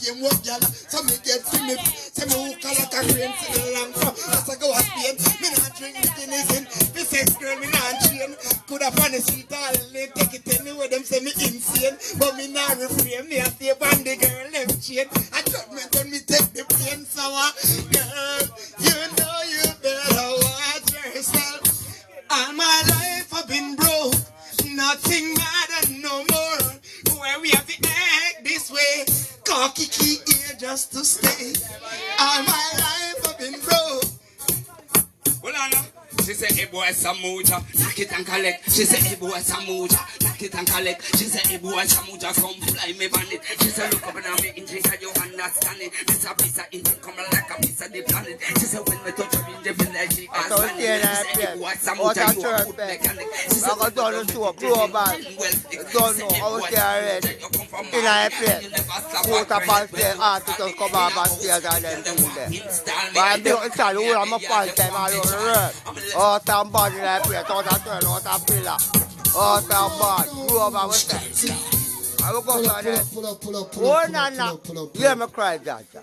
game what girl. So me get to me. Say me hook a lot of cranes in the long from. As I go a Spain, me not drink the Guinness in. Me sex girl, me not train. Could have on the street all day, take it anywhere. Them say me insane, but me not refrain. Me a stay on the girl them chain. I judgment when me take the pain sour. Girl, you know you better watch yourself. All my life I've been broke, nothing matter no more. Where we have to act this way, cocky key here just to stay. All my life I've been broke. Hold on now. She say, hey boy, Samuja, knock it and collect. She say, hey boy, Samuja, knock it and collect. She say, hey boy, Samuja, come fly me bandit. She say, look up and me engine, can you understand it? This a piece of engine, come like a piece of the planet. She say, when me touch her in the village, she can't stand it. She say, hey boy, Samuja, you a good mechanic. She say, I don't know to a blow back. Don't know how to get ready. In a place. Water past there, articles come up and stairs and then do there. But I'm doing it all, I'm a part time all over the road. Out&Badda in a place, out&Turn, out&Pillar. Out&Badda, grew up with that. I will go to that. Pull up. Oh, no. Hear me cry, Jaja.